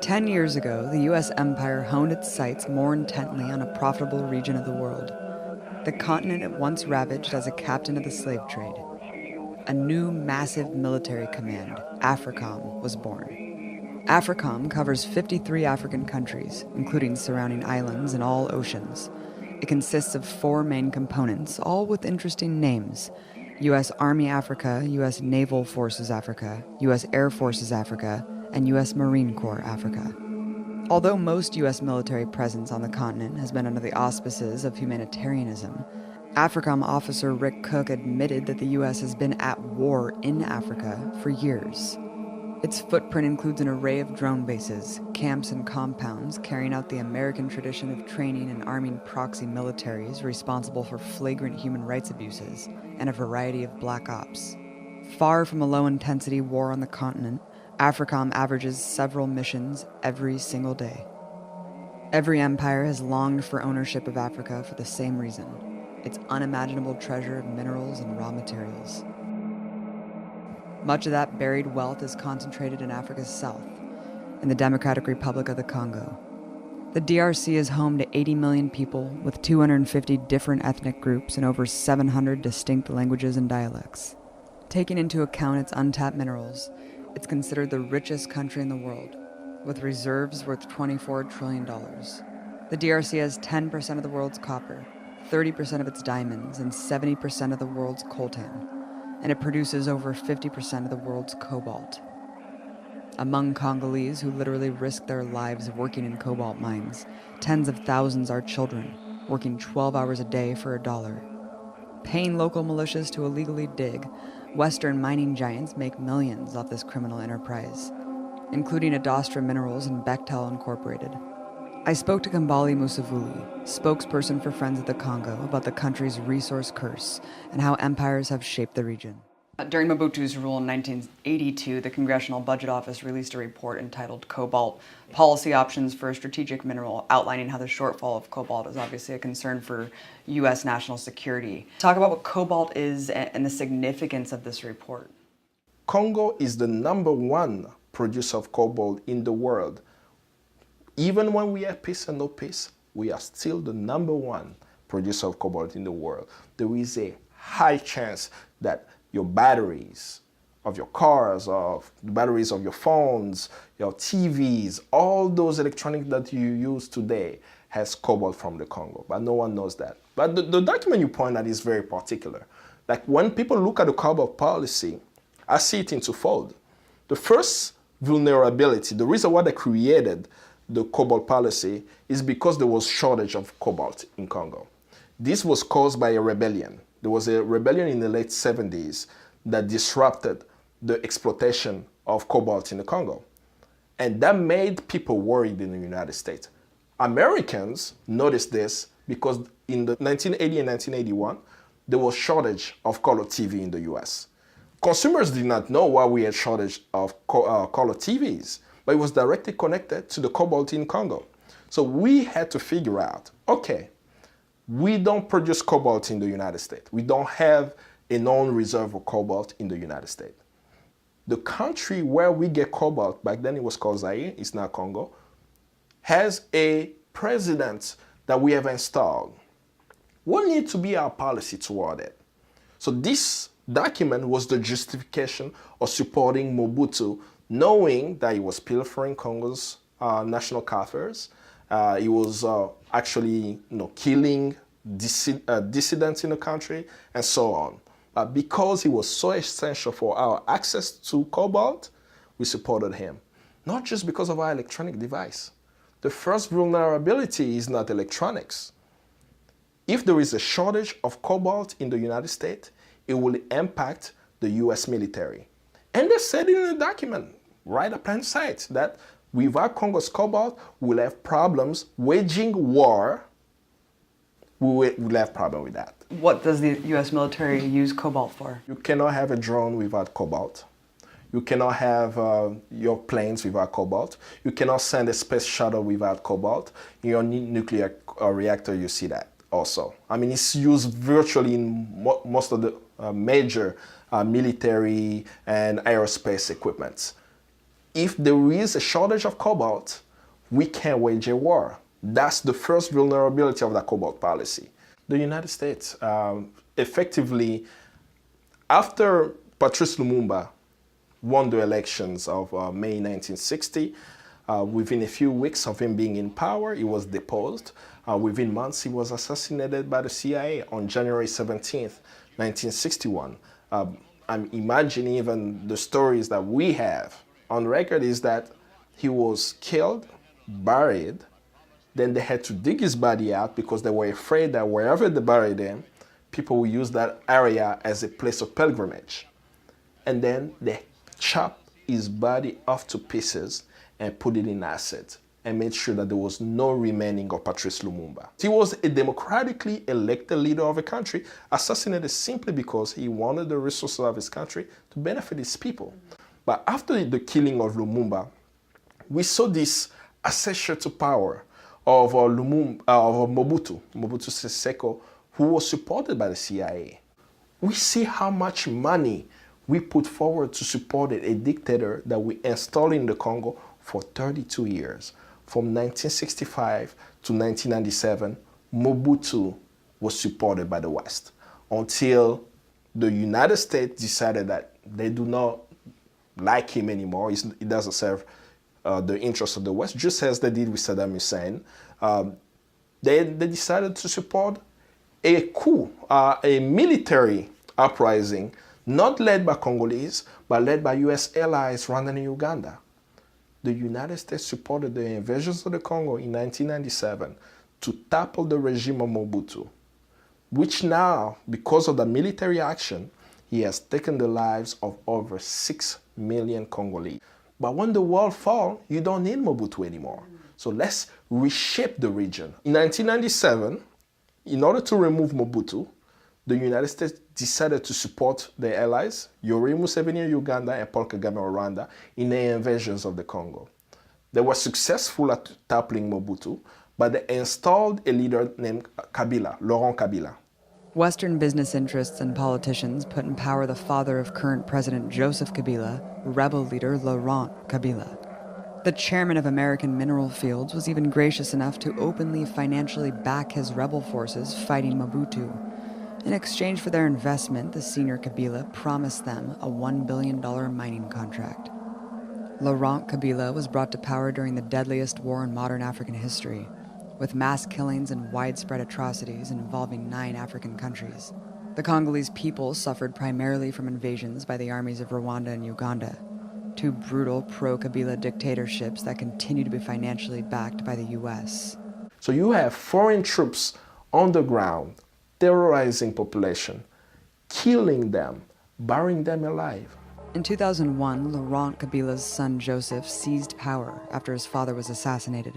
10 years ago, the US empire honed its sights more intently on a profitable region of the world, the continent it once ravaged as a captain of the slave trade. A new massive military command, AFRICOM, was born. AFRICOM covers 53 African countries, including surrounding islands and all oceans. It consists of 4 main components, all with interesting names: U.S. Army Africa, U.S. Naval Forces Africa, U.S. Air Forces Africa, and U.S. Marine Corps Africa. Although most U.S. military presence on the continent has been under the auspices of humanitarianism, AFRICOM officer Rick Cook admitted that the U.S. has been at war in Africa for years. Its footprint includes an array of drone bases, camps, and compounds carrying out the American tradition of training and arming proxy militaries responsible for flagrant human rights abuses and a variety of black ops. Far from a low-intensity war on the continent, AFRICOM averages several missions every single day. Every empire has longed for ownership of Africa for the same reason: its unimaginable treasure of minerals and raw materials. Much of that buried wealth is concentrated in Africa's south, in the Democratic Republic of the Congo. The DRC is home to 80 million people with 250 different ethnic groups and over 700 distinct languages and dialects. Taking into account its untapped minerals, it's considered the richest country in the world, with reserves worth $24 trillion. The DRC has 10% of the world's copper, 30% of its diamonds, and 70% of the world's coltan, and it produces over 50% of the world's cobalt. Among Congolese who literally risk their lives working in cobalt mines, tens of thousands are children, working 12 hours a day for $1. Paying local militias to illegally dig, Western mining giants make millions off this criminal enterprise, including Adastra Minerals and Bechtel Incorporated. I spoke to Kambali Musavuli, spokesperson for Friends of the Congo, about the country's resource curse and how empires have shaped the region. During Mobutu's rule in 1982, the Congressional Budget Office released a report entitled Cobalt: Policy Options for a Strategic Mineral, outlining how the shortfall of cobalt is obviously a concern for U.S. national security. Talk about what cobalt is and the significance of this report. Congo is the #1 producer of cobalt in the world. Even when we have peace and no peace, we are still the #1 producer of cobalt in the world. There is a high chance that your batteries of your cars, of the batteries of your phones, your TVs, all those electronics that you use today has cobalt from the Congo, but no one knows that. But the document you point at is very particular. Like when people look at the cobalt policy, I see it in twofold. The first vulnerability, the reason why they created the cobalt policy is because there was shortage of cobalt in Congo. This was caused by a rebellion. There was a rebellion in the late 70s that disrupted the exploitation of cobalt in the Congo. And that made people worried in the United States. Americans noticed this because in the 1980 and 1981, there was shortage of color TV in the US. Consumers did not know why we had shortage of color TVs, but it was directly connected to the cobalt in Congo. So we had to figure out, okay, we don't produce cobalt in the United States. We don't have a known reserve of cobalt in the United States. The country where we get cobalt, back then it was called Zaire, it's now Congo, has a president that we have installed. What needs to be our policy toward it? So this document was the justification of supporting Mobutu, knowing that he was pilfering Congo's national coffers. He was actually killing dissidents in the country and so on. Because he was so essential for our access to cobalt, we supported him. Not just because of our electronic device. The first vulnerability is not electronics. If there is a shortage of cobalt in the United States, it will impact the US military. And they said it in the document, right up on site, that without Congo's cobalt, we'll have problems waging war. We'll have problem with that. What does the U.S. military use cobalt for? You cannot have a drone without cobalt. You cannot have your planes without cobalt. You cannot send a space shuttle without cobalt. In your nuclear reactor, you see that also. I mean, it's used virtually in most of the major military and aerospace equipments. if there is a shortage of cobalt, we can't wage a war. That's the first vulnerability of the cobalt policy. The United States effectively, after Patrice Lumumba won the elections of May 1960, within a few weeks of him being in power, he was deposed. Within months, he was assassinated by the CIA on January 17th, 1961. I'm imagining even the stories that we have on record is that he was killed, buried, then they had to dig his body out because they were afraid that wherever they buried him, people would use that area as a place of pilgrimage. And then they chopped his body off to pieces and put it in acid and made sure that there was no remaining of Patrice Lumumba. He was a democratically elected leader of a country, assassinated simply because he wanted the resources of his country to benefit his people. But after the killing of Lumumba, we saw this accession to power of Mobutu Sese Seko, who was supported by the CIA. We see how much money we put forward to support a dictator that we installed in the Congo for 32 years. From 1965 to 1997, Mobutu was supported by the West until the United States decided that they do not like him anymore. He doesn't serve the interests of the West, just as they did with Saddam Hussein. They decided to support a coup, a military uprising, not led by Congolese, but led by US allies, Rwanda and Uganda. The United States supported the invasions of the Congo in 1997 to topple the regime of Mobutu, which now, because of the military action, he has taken the lives of over 6 million Congolese. But when the world falls, you don't need Mobutu anymore. So let's reshape the region. In 1997, in order to remove Mobutu, the United States decided to support their allies, Yoweri Museveni of Uganda and Paul Kagame of Rwanda, in their invasions of the Congo. They were successful at toppling Mobutu, but they installed a leader named Kabila, Laurent Kabila. Western business interests and politicians put in power the father of current President Joseph Kabila, rebel leader Laurent Kabila. The chairman of American Mineral Fields was even gracious enough to openly financially back his rebel forces fighting Mobutu. In exchange for their investment, the senior Kabila promised them a $1 billion mining contract. Laurent Kabila was brought to power during the deadliest war in modern African history, with mass killings and widespread atrocities involving 9 African countries. The Congolese people suffered primarily from invasions by the armies of Rwanda and Uganda, 2 brutal pro-Kabila dictatorships that continue to be financially backed by the US. So you have foreign troops on the ground, terrorizing population, killing them, burying them alive. In 2001, Laurent Kabila's son Joseph seized power after his father was assassinated.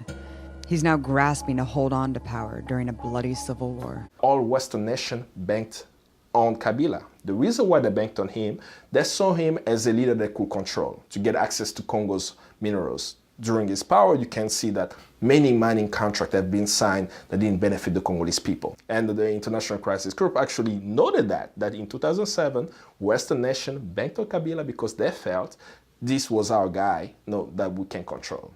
He's now grasping to hold on to power during a bloody civil war. All Western nations banked on Kabila. The reason why they banked on him, they saw him as a leader they could control to get access to Congo's minerals. During his power, you can see that many mining contracts have been signed that didn't benefit the Congolese people. And the International Crisis Group actually noted that in 2007, Western nations banked on Kabila because they felt this was our guy, that we can control.